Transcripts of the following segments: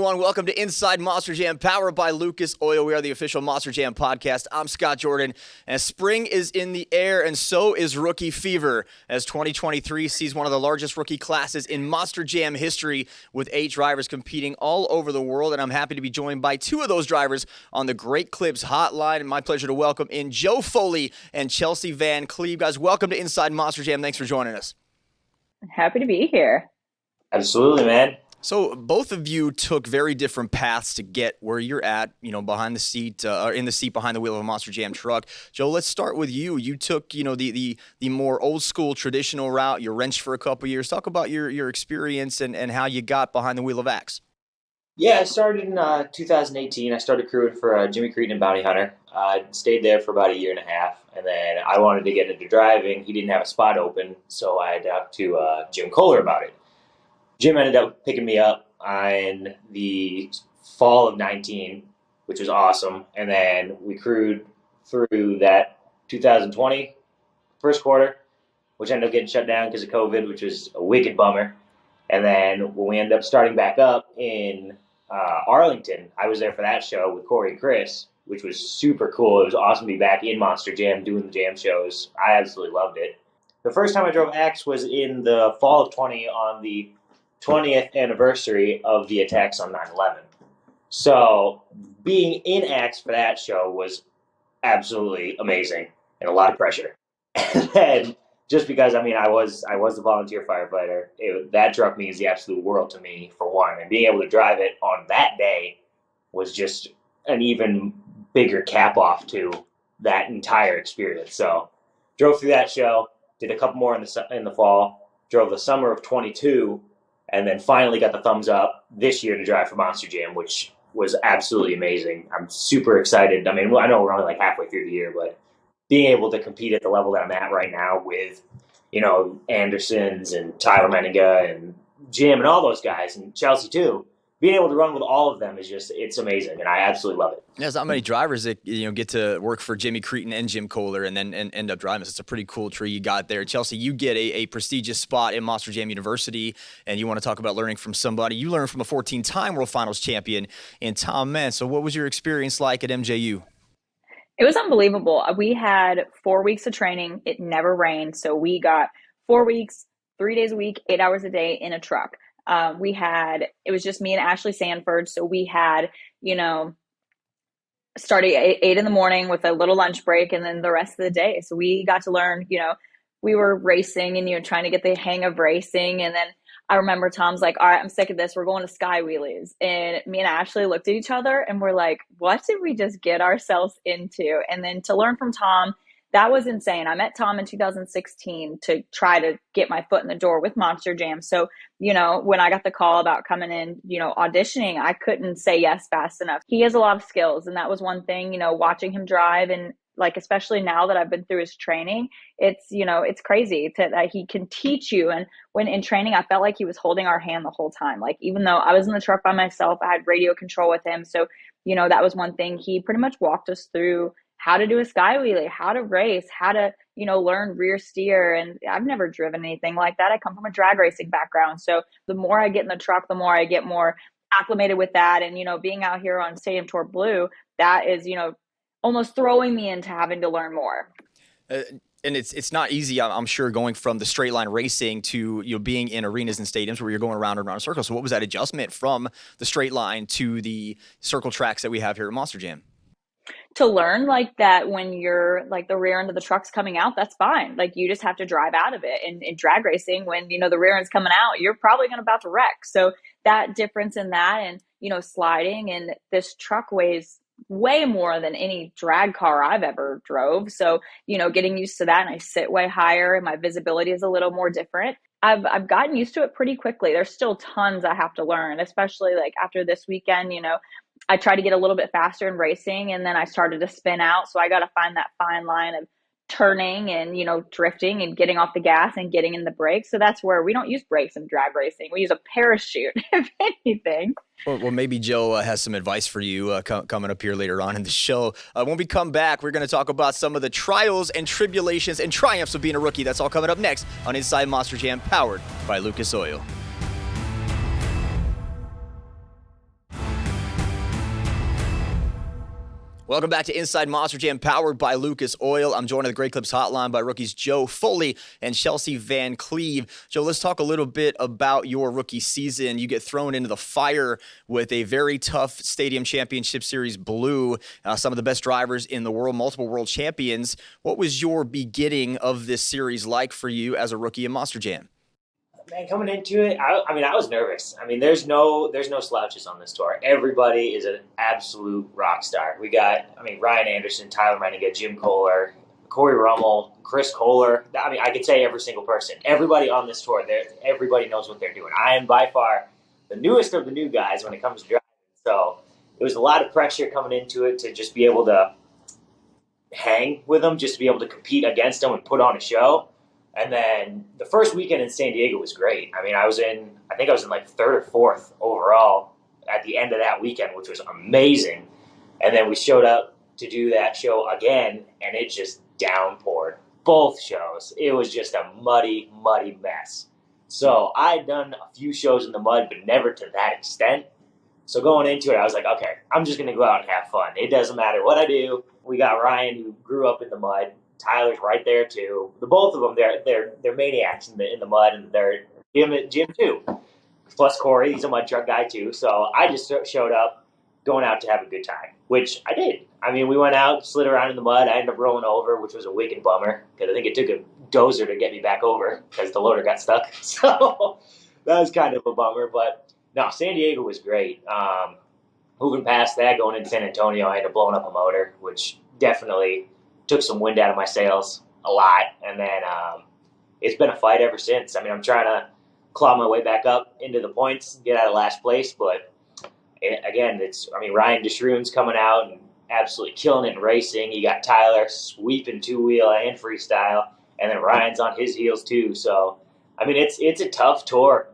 everyone. Welcome to Inside Monster Jam, powered by Lucas Oil. We are the official Monster Jam podcast. I'm Scott Jordan, and spring is in the air, and so is rookie fever, as 2023 sees one of the largest rookie classes in Monster Jam history, with 8 drivers competing all over the world, and I'm happy to be joined by 2 of those drivers on the Great Clips Hotline, and my pleasure to welcome in Joe Foley and Chelsea VanCleave. Guys, welcome to Inside Monster Jam. Thanks for joining us. Happy to be here. Absolutely, man. So both of you took very different paths to get where you're at, behind the seat, or in the seat behind the wheel of a Monster Jam truck. Joe, let's start with you. You took, the more old school traditional route. You wrenched for a couple years. Talk about your experience and how you got behind the wheel of Axe. Yeah, I started in 2018. I started crewing for Jimmy Cretin and Bounty Hunter. I stayed there for about a year and a half, and then I wanted to get into driving. He didn't have a spot open, so I talked to Jim Kohler about it. Jim ended up picking me up in the fall of 19, which was awesome. And then we crewed through that 2020 first quarter, which ended up getting shut down because of COVID, which was a wicked bummer. And then when we ended up starting back up in Arlington, I was there for that show with Corey and Chris, which was super cool. It was awesome to be back in Monster Jam doing the jam shows. I absolutely loved it. The first time I drove Axe was in the fall of 20 on the 20th anniversary of the attacks on 9/11. So being in Axe for that show was absolutely amazing and a lot of pressure. And then just because, I was the volunteer firefighter, that truck means the absolute world to me, for one. And being able to drive it on that day was just an even bigger cap off to that entire experience. So drove through that show, did a couple more in the fall, drove the summer of 22, and then finally got the thumbs up this year to drive for Monster Jam, which was absolutely amazing. I'm super excited. I know we're only like halfway through the year, but being able to compete at the level that I'm at right now with, Andersons and Tyler Menninga and Jim and all those guys, and Chelsea too, being able to run with all of them is it's amazing, and I absolutely love it. There's not many drivers that get to work for Jimmy Cretin and Jim Kohler and then end up driving. So it's a pretty cool tree you got there. Chelsea, you get a prestigious spot in Monster Jam University, and you want to talk about learning from somebody. You learned from a 14-time World Finals champion in Tom Meents. So what was your experience like at MJU? It was unbelievable. We had 4 weeks of training. It never rained. So we got 4 weeks, 3 days a week, 8 hours a day in a truck. It was just me and Ashley Sanford. So we had, starting at 8 in the morning with a little lunch break and then the rest of the day. So we got to learn, we were racing and, trying to get the hang of racing. And then I remember Tom's like, all right, I'm sick of this. We're going to sky wheelies. And me and Ashley looked at each other and we're like, what did we just get ourselves into? And then to learn from Tom, that was insane. I met Tom in 2016 to try to get my foot in the door with Monster Jam. So, when I got the call about coming in, auditioning, I couldn't say yes fast enough. He has a lot of skills. And that was one thing, watching him drive and especially now that I've been through his training, it's crazy that he can teach you. And when in training, I felt like he was holding our hand the whole time. Even though I was in the truck by myself, I had radio control with him. So, that was one thing. He pretty much walked us through how to do a sky wheelie, how to race, how to, learn rear steer. And I've never driven anything like that. I come from a drag racing background. So the more I get in the truck, the more I get more acclimated with that. And, being out here on Stadium Tour Blue, that is, almost throwing me into having to learn more. And it's not easy, I'm sure, going from the straight line racing to being in arenas and stadiums where you're going around and around a circle. So what was that adjustment from the straight line to the circle tracks that we have here at Monster Jam? To learn that when you're the rear end of the truck's coming out, that's fine. You just have to drive out of it. And in drag racing, when, the rear end's coming out, you're probably about to wreck. So that difference in that and, sliding, and this truck weighs way more than any drag car I've ever drove. So, getting used to that, and I sit way higher and my visibility is a little more different. I've gotten used to it pretty quickly. There's still tons I have to learn, especially after this weekend, I tried to get a little bit faster in racing and then I started to spin out. So I got to find that fine line of turning and, drifting and getting off the gas and getting in the brakes. So that's where we don't use brakes in drag racing. We use a parachute, if anything. Well, maybe Joe has some advice for you coming up here later on in the show. When we come back, we're going to talk about some of the trials and tribulations and triumphs of being a rookie. That's all coming up next on Inside Monster Jam, powered by Lucas Oil. Welcome back to Inside Monster Jam, powered by Lucas Oil. I'm joined on the Great Clips Hotline by rookies Joe Foley and Chelsea VanCleave. Joe, let's talk a little bit about your rookie season. You get thrown into the fire with a very tough Stadium Championship Series Blue, some of the best drivers in the world, multiple world champions. What was your beginning of this series like for you as a rookie in Monster Jam? Man, coming into it, I was nervous. There's no slouches on this tour. Everybody is an absolute rock star. We got, Ryan Anderson, Tyler Menninga, Jim Kohler, Corey Rummel, Chris Kohler. I could say every single person. Everybody on this tour, everybody knows what they're doing. I am by far the newest of the new guys when it comes to driving. So it was a lot of pressure coming into it to just be able to hang with them, just to be able to compete against them and put on a show. And then the first weekend in San Diego was great. I think I was in like third or fourth overall at the end of that weekend, which was amazing. And then we showed up to do that show again, and it just downpoured. Both shows. It was just a muddy, muddy mess. So I had done a few shows in the mud, but never to that extent. So going into it, I was like, okay, I'm just going to go out and have fun. It doesn't matter what I do. We got Ryan, who grew up in the mud. Tyler's right there too. The both of them, they're maniacs in the mud, and they're Jim too. Plus Corey, he's a mud truck guy too. So I just showed up, going out to have a good time, which I did. We went out, slid around in the mud. I ended up rolling over, which was a wicked bummer because I think it took a dozer to get me back over because the loader got stuck. So that was kind of a bummer. But no, San Diego was great. Moving past that, going into San Antonio, I ended up blowing up a motor, which definitely took some wind out of my sails a lot, and then it's been a fight ever since. I'm trying to claw my way back up into the points, get out of last place, but Ryan Deshroon's coming out and absolutely killing it in racing. You got Tyler sweeping two-wheel and freestyle, and then Ryan's on his heels too. So, it's a tough tour,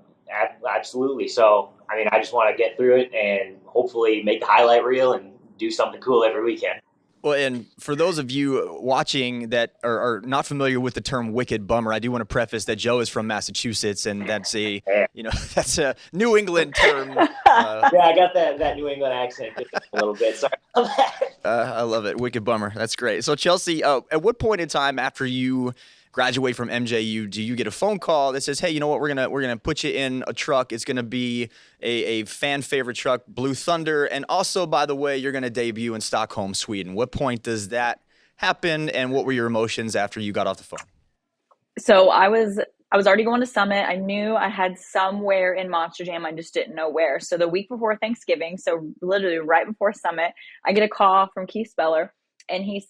absolutely. So, I just want to get through it and hopefully make the highlight reel and do something cool every weekend. Well, and for those of you watching that are not familiar with the term wicked bummer, I do want to preface that Joe is from Massachusetts, and that's that's a New England term. Yeah, I got that New England accent just a little bit. Sorry about that. I love it. Wicked bummer. That's great. So Chelsea, at what point in time after you graduate from MJU do you get a phone call that says, hey, you know what, we're gonna put you in a truck. It's gonna be a fan favorite truck, Blue Thunder, and also, by the way, you're gonna debut in Stockholm, Sweden. What point does that happen, and what were your emotions after you got off the phone? So I was already going to Summit. I knew I had somewhere in Monster Jam. I just didn't know where. So the week before Thanksgiving, so literally right before Summit, I get a call from Keith Speller. And he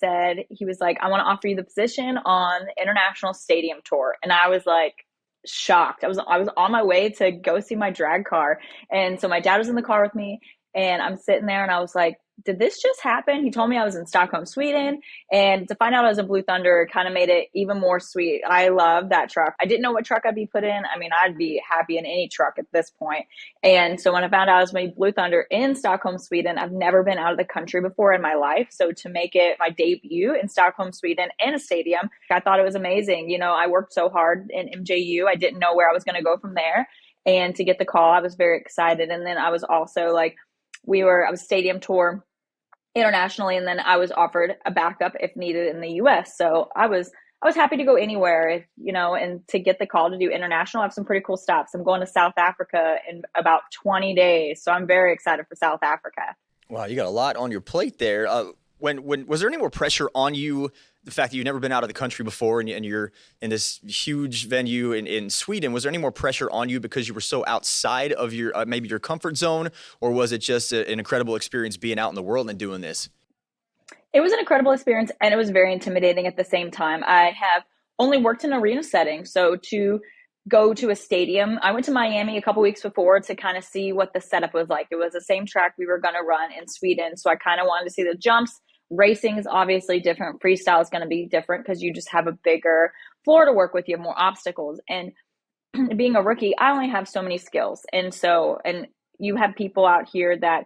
was like, I want to offer you the position on the International Stadium Tour. And I was like shocked. I was on my way to go see my drag car. And so my dad was in the car with me, and I'm sitting there and I was like, did this just happen? He told me I was in Stockholm, Sweden. And to find out I was a Blue Thunder kind of made it even more sweet. I love that truck. I didn't know what truck I'd be put in. I'd be happy in any truck at this point. And so when I found out I was my Blue Thunder in Stockholm, Sweden, I've never been out of the country before in my life. So to make it my debut in Stockholm, Sweden in a stadium, I thought it was amazing. I worked so hard in MJU. I didn't know where I was going to go from there. And to get the call, I was very excited. And then I was also like, I was stadium tour internationally, and then I was offered a backup if needed in the US. So I was happy to go anywhere, and to get the call to do international. I have some pretty cool stops. I'm going to South Africa in about 20 days. So I'm very excited for South Africa. Wow, you got a lot on your plate there. When was there any more pressure on you, the fact that you've never been out of the country before and you're in this huge venue in Sweden? Was there any more pressure on you because you were so outside of your maybe your comfort zone, or was it just an incredible experience being out in the world and doing this? It was an incredible experience, and it was very intimidating at the same time. I have only worked in an arena setting, so to go to a stadium, I went to Miami a couple weeks before to kind of see what the setup was like. It was the same track we were going to run in Sweden, so I kind of wanted to see the jumps. Racing is obviously different. Freestyle is going to be different because you just have a bigger floor to work with. You have more obstacles. And being a rookie, I only have so many skills. And you have people out here that,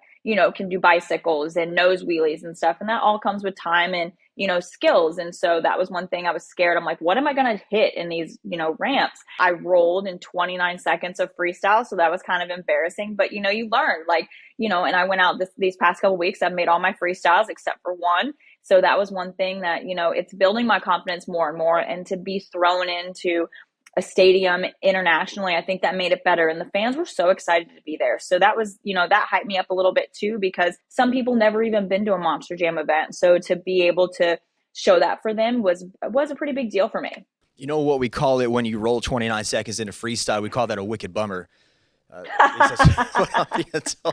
can do bicycles and nose wheelies and stuff. And that all comes with time and, skills. And so that was one thing I was scared. I'm like, what am I going to hit in these, ramps? I rolled in 29 seconds of freestyle. So that was kind of embarrassing, but you learn and I went out these past couple weeks, I've made all my freestyles except for one. So that was one thing that, it's building my confidence more and more, and to be thrown into a stadium internationally, I think that made it better. And the fans were so excited to be there. So that was, that hyped me up a little bit too, because some people never even been to a Monster Jam event. So to be able to show that for them was a pretty big deal for me. You know what we call it when you roll 29 seconds into freestyle? We call that a wicked bummer.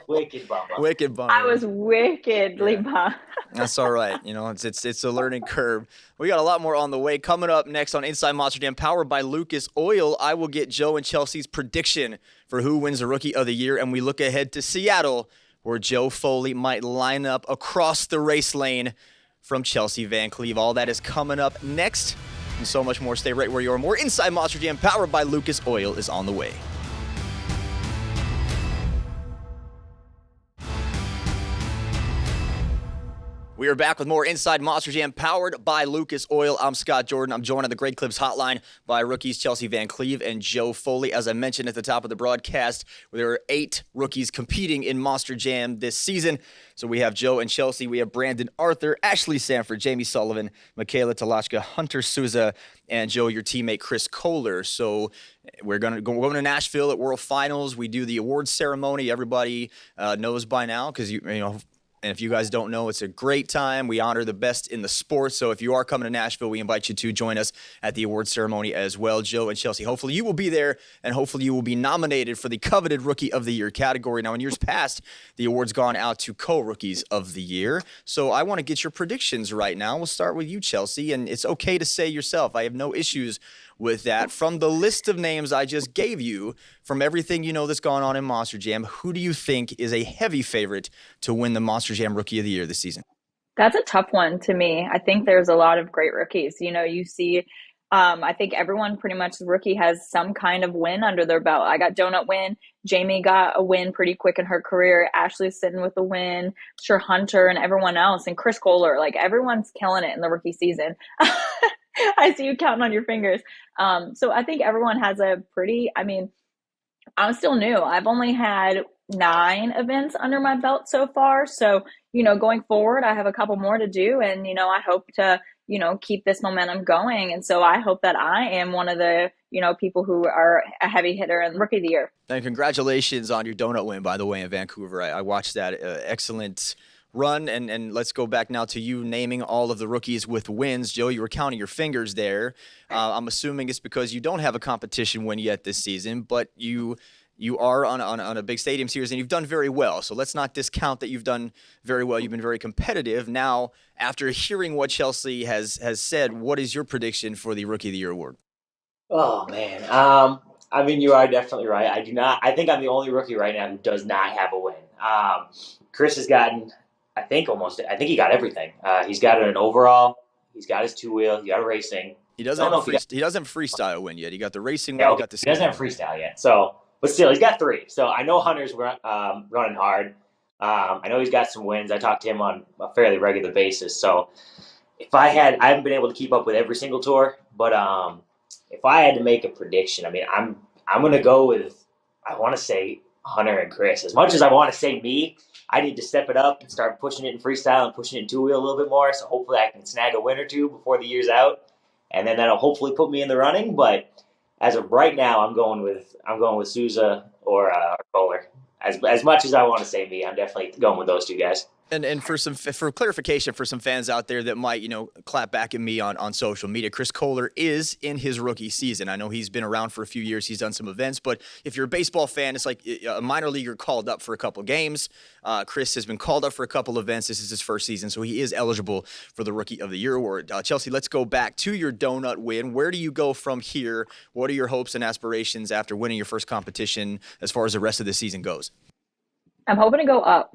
Wicked bummer. Wicked bummer. I was wickedly bummed. That's all right. It's a learning curve. We got a lot more on the way. Coming up next on Inside Monster Jam, powered by Lucas Oil, I will get Joe and Chelsea's prediction for who wins the Rookie of the Year, and we look ahead to Seattle, where Joe Foley might line up across the race lane from Chelsea VanCleave. All that is coming up next, and so much more. Stay right where you are. More Inside Monster Jam, powered by Lucas Oil, is on the way. We are back with more Inside Monster Jam, powered by Lucas Oil. I'm Scott Jordan. I'm joined on the Great Clips Hotline by rookies Chelsea VanCleave and Joe Foley. As I mentioned at the top of the broadcast, there are 8 rookies competing in Monster Jam this season. So we have Joe and Chelsea. We have Brandon Arthur, Ashley Sanford, Jamie Sullivan, Michaela Talachka, Hunter Souza, and Joe, your teammate Chris Kohler. So we're going to Nashville at World Finals. We do the awards ceremony. Everybody knows by now, because and if you guys don't know, it's a great time. We honor the best in the sport. So if you are coming to Nashville, we invite you to join us at the awards ceremony as well. Joe and Chelsea, hopefully you will be there, and hopefully you will be nominated for the coveted Rookie of the Year category. Now, in years past, the award's gone out to co-rookies of the year. So I want to get your predictions right now. We'll start with you, Chelsea, and it's okay to say yourself. I have no issues with that. From the list of names I just gave you, from everything that's gone on in Monster Jam, who do you think is a heavy favorite to win the Monster Jam Rookie of the Year this season? That's a tough one to me. I think there's a lot of great rookies. You see, I think everyone pretty much rookie has some kind of win under their belt. I got Donut win. Jamie got a win pretty quick in her career. Ashley's sitting with a win. Sure, Hunter and everyone else. And Chris Kohler, everyone's killing it in the rookie season. I see you counting on your fingers. So I think everyone has I'm still new. I've only had 9 events under my belt so far. So, going forward, I have a couple more to do. And, I hope to, keep this momentum going. And so I hope that I am one of the, people who are a heavy hitter in Rookie of the Year. And congratulations on your donut win, by the way, in Vancouver. I watched that excellent run, and let's go back now to you naming all of the rookies with wins. Joe, you were counting your fingers there. I'm assuming it's because you don't have a competition win yet this season, but you are on a big stadium series, and you've done very well. So let's not discount that you've done very well. You've been very competitive. Now, after hearing what Chelsea has said, what is your prediction for the Rookie of the Year award? Oh, man. You are definitely right. I think I'm the only rookie right now who does not have a win. Chris has gotten, I think he got everything. He's got an overall. He's got his 2-wheel. He got a racing. He doesn't have freestyle win yet. He got the racing win. Yeah, he got the he doesn't have freestyle yet. So, but still, he's got 3. So I know Hunter's running hard. I know he's got some wins. I talk to him on a fairly regular basis. So I haven't been able to keep up with every single tour, but if I had to make a prediction, I'm going to go with, I want to say Hunter and Chris. As much as I want to say me, I need to step it up and start pushing it in freestyle and pushing it in 2-wheel a little bit more. So hopefully I can snag a win or 2 before the year's out, and then that'll hopefully put me in the running. But as of right now, I'm going with Souza or Kohler. As much as I want to say me, I'm definitely going with those 2 guys. And for clarification for some fans out there that might, clap back at me on social media, Chris Kohler is in his rookie season. I know he's been around for a few years. He's done some events, but if you're a baseball fan, it's like a minor leaguer called up for a couple games. Chris has been called up for a couple events. This is his first season, so he is eligible for the Rookie of the Year award. Chelsea, let's go back to your donut win. Where do you go from here? What are your hopes and aspirations after winning your first competition as far as the rest of the season goes? I'm hoping to go up.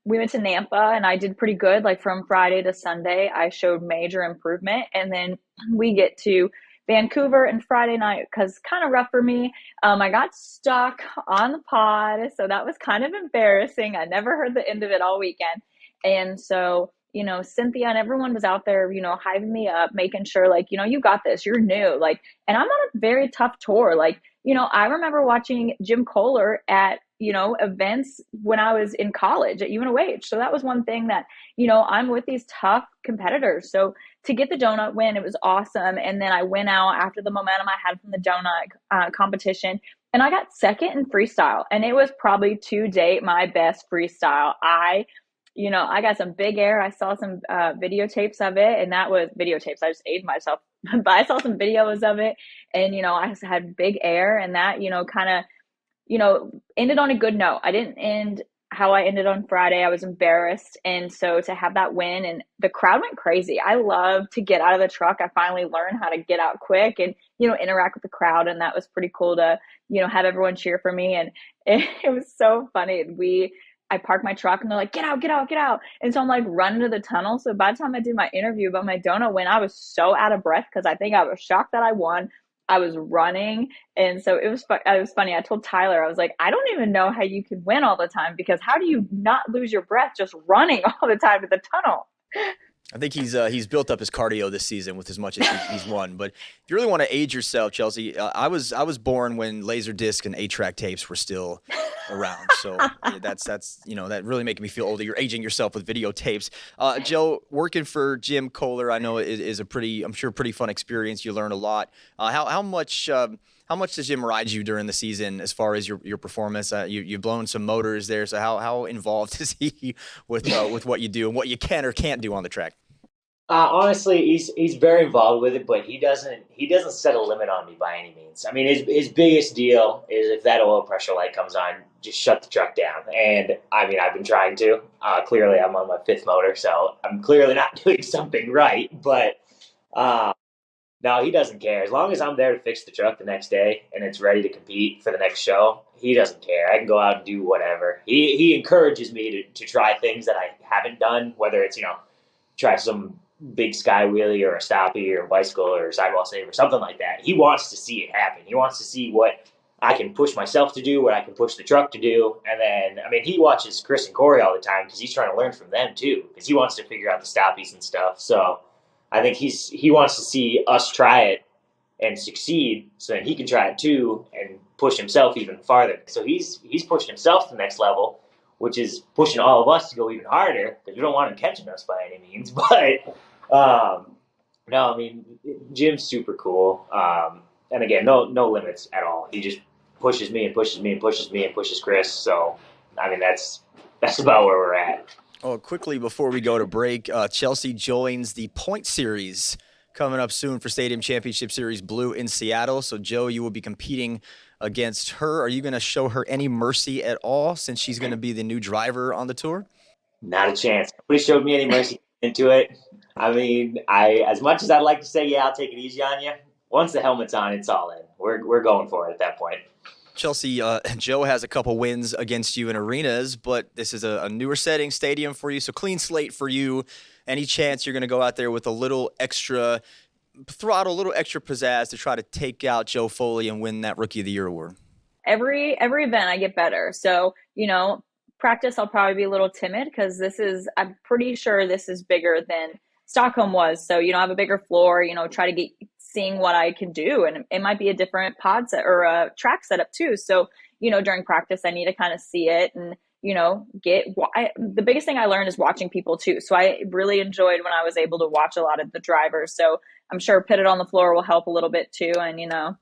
We went to Nampa and I did pretty good. From Friday to Sunday, I showed major improvement. And then we get to Vancouver and Friday night, because kind of rough for me. I got stuck on the pod, so that was kind of embarrassing. I never heard the end of it all weekend. And so, Cynthia and everyone was out there, hyping me up, making sure, like, you got this, you're new. Like, and I'm on a very tough tour. Like, I remember watching Jim Kohler at, events when I was in college at UNOH. So that was one thing that, I'm with these tough competitors. So to get the donut win, it was awesome. And then I went out after the momentum I had from the donut competition, and I got second in freestyle. And it was probably to date my best freestyle. I got some big air. I saw some videotapes of it, and that was videotapes. I just aged myself, but I saw some videos of it, and, I just had big air, and that, kind of, ended on a good note. I didn't end how I ended on Friday. I was embarrassed. And so to have that win, and the crowd went crazy. I love to get out of the truck. I finally learned how to get out quick and, interact with the crowd. And that was pretty cool to, have everyone cheer for me. And it was so funny. I parked my truck, and they're like, get out, get out, get out. And so I'm like running to the tunnel. So by the time I did my interview about my donut win, I was so out of breath because I think I was shocked that I won. I was running. And so it was funny. I told Tyler, I was like, I don't even know how you can win all the time, because how do you not lose your breath just running all the time to the tunnel? I think he's built up his cardio this season with as much as he's won. But if you really want to age yourself, Chelsea, I was born when Laserdisc and 8-track tapes were still around. So that's that really making me feel older. You're aging yourself with videotapes. Joe, working for Jim Kohler, I know is a pretty fun experience. You learn a lot. How much does Jim ride you during the season as far as your performance? You've blown some motors there, so how involved is he with what you do and what you can or can't do on the track? Honestly, he's very involved with it, but he doesn't set a limit on me by any means. I mean, his biggest deal is if that oil pressure light comes on, just shut the truck down. And I mean, I've been trying to. Clearly, I'm on my 5th motor, so I'm clearly not doing something right. But no, he doesn't care. As long as I'm there to fix the truck the next day and it's ready to compete for the next show, he doesn't care. I can go out and do whatever. He encourages me to try things that I haven't done, whether it's, try some big sky wheelie or a stoppie or a bicycle or a sidewall save or something like that. He wants to see it happen. He wants to see what I can push myself to do, what I can push the truck to do. And then, I mean, he watches Chris and Corey all the time because he's trying to learn from them too, because he wants to figure out the stoppies and stuff. So I think he wants to see us try it and succeed so that he can try it too and push himself even farther. So he's pushed himself to the next level, which is pushing all of us to go even harder because we don't want him catching us by any means. But no, I mean, Jim's super cool. And again, no limits at all. He just pushes me and pushes me and pushes me and pushes Chris. So, I mean, that's about where we're at. Oh, quickly before we go to break, Chelsea joins the Point Series coming up soon for Stadium Championship Series Blue in Seattle. So, Joe, you will be competing against her. Are you going to show her any mercy at all since she's going to be the new driver on the tour? Not a chance. Nobody showed me any mercy into it. I mean, as much as I'd like to say, yeah, I'll take it easy on you, once the helmet's on, it's all in. We're going for it at that point. Chelsea, Joe has a couple wins against you in arenas, but this is a newer setting, stadium for you, so clean slate for you. Any chance you're going to go out there with a little extra throttle, a little extra pizzazz to try to take out Joe Foley and win that Rookie of the Year award? Every event I get better. So, practice I'll probably be a little timid because I'm pretty sure this is bigger than Stockholm was. So, I have a bigger floor, try to seeing what I can do. And it might be a different pod set or a track setup too. So, during practice, I need to kind of see it and, the biggest thing I learned is watching people too. So I really enjoyed when I was able to watch a lot of the drivers. So I'm sure Pit It on the Floor will help a little bit too. And, I'm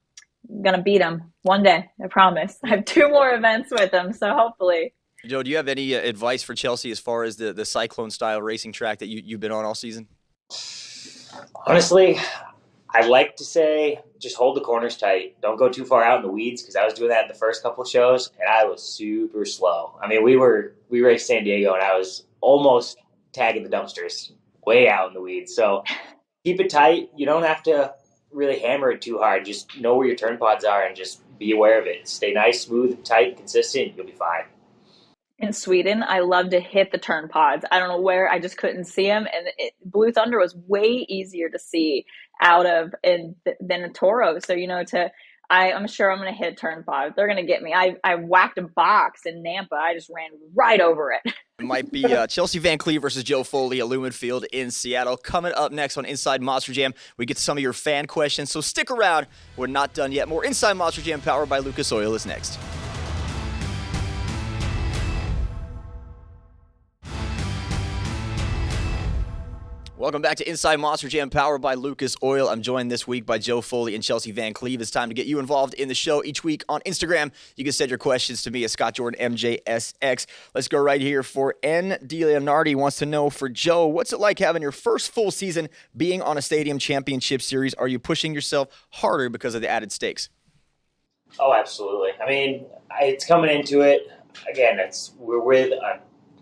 going to beat them one day. I promise. I have 2 more events with them. So hopefully. Joe, do you have any advice for Chelsea as far as the Cyclone style racing track that you've been on all season? Honestly, I like to say just hold the corners tight. Don't go too far out in the weeds because I was doing that in the first couple of shows and I was super slow. I mean, we raced San Diego and I was almost tagging the dumpsters way out in the weeds. So keep it tight. You don't have to really hammer it too hard. Just know where your turn pods are and just be aware of it. Stay nice, smooth, tight, consistent. You'll be fine. In Sweden, I love to hit the turn pods. I don't know where, I just couldn't see them. And Blue Thunder was way easier to see out of than a Toro. So, I'm sure I'm going to hit turn pod. They're going to get me. I whacked a box in Nampa. I just ran right over it. It might be Chelsea VanCleave versus Joe Foley at Lumen Field in Seattle. Coming up next on Inside Monster Jam, we get to some of your fan questions, so stick around. We're not done yet. More Inside Monster Jam powered by Lucas Oil is next. Welcome back to Inside Monster Jam, powered by Lucas Oil. I'm joined this week by Joe Foley and Chelsea VanCleave. It's time to get you involved in the show each week on Instagram. You can send your questions to me at Scott Jordan MJSX. Let's go right here for N. DeLeonardi wants to know for Joe, what's it like having your first full season being on a stadium championship series? Are you pushing yourself harder because of the added stakes? Oh, absolutely. I mean, it's coming into it. Again, we're with a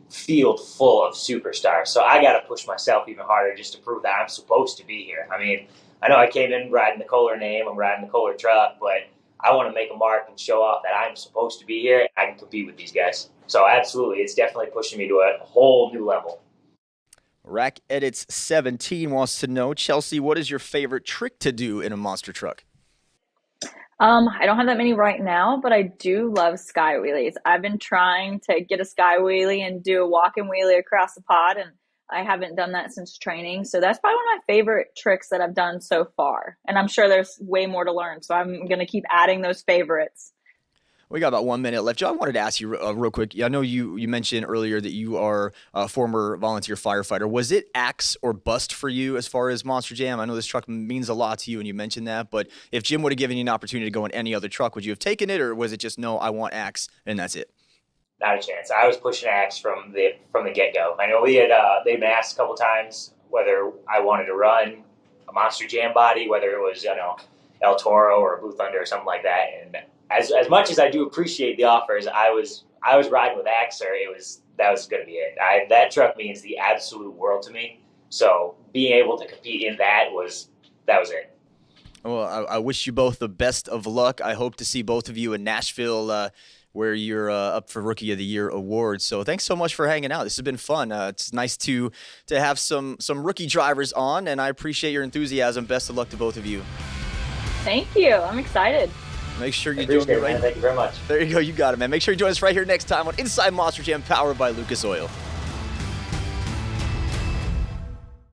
field full of superstars, so I got to push myself even harder just to prove that I'm supposed to be here. I mean, I know I came in riding the Kohler name, I'm riding the Kohler truck, but I want to make a mark and show off that I'm supposed to be here and I can compete with these guys. So absolutely, it's definitely pushing me to a whole new level. Rack Edits 17 wants to know, Chelsea, what is your favorite trick to do in a monster truck? I don't have that many right now, but I do love sky wheelies. I've been trying to get a sky wheelie and do a walking wheelie across the pod, and I haven't done that since training. So that's probably one of my favorite tricks that I've done so far. And I'm sure there's way more to learn, so I'm going to keep adding those favorites. We got about 1 minute left. Joe, I wanted to ask you real quick. I know you mentioned earlier that you are a former volunteer firefighter. Was it axe or bust for you as far as Monster Jam? I know this truck means a lot to you, and you mentioned that. But if Jim would have given you an opportunity to go in any other truck, would you have taken it, or was it just, no, I want axe, and that's it? Not a chance. I was pushing axe from the get-go. I know they'd been asked a couple times whether I wanted to run a Monster Jam body, whether it was, El Toro or Blue Thunder or something like that, and as much as I do appreciate the offers, I was riding with Axer. That was going to be it. That truck means the absolute world to me. So being able to compete in that was it. Well, I wish you both the best of luck. I hope to see both of you in Nashville, where you're up for Rookie of the Year awards. So thanks so much for hanging out. This has been fun. It's nice to have some rookie drivers on, and I appreciate your enthusiasm. Best of luck to both of you. Thank you. I'm excited. Make sure you join me right. Thank you very much. There you go. You got it, man. Make sure you join us right here next time on Inside Monster Jam, powered by Lucas Oil.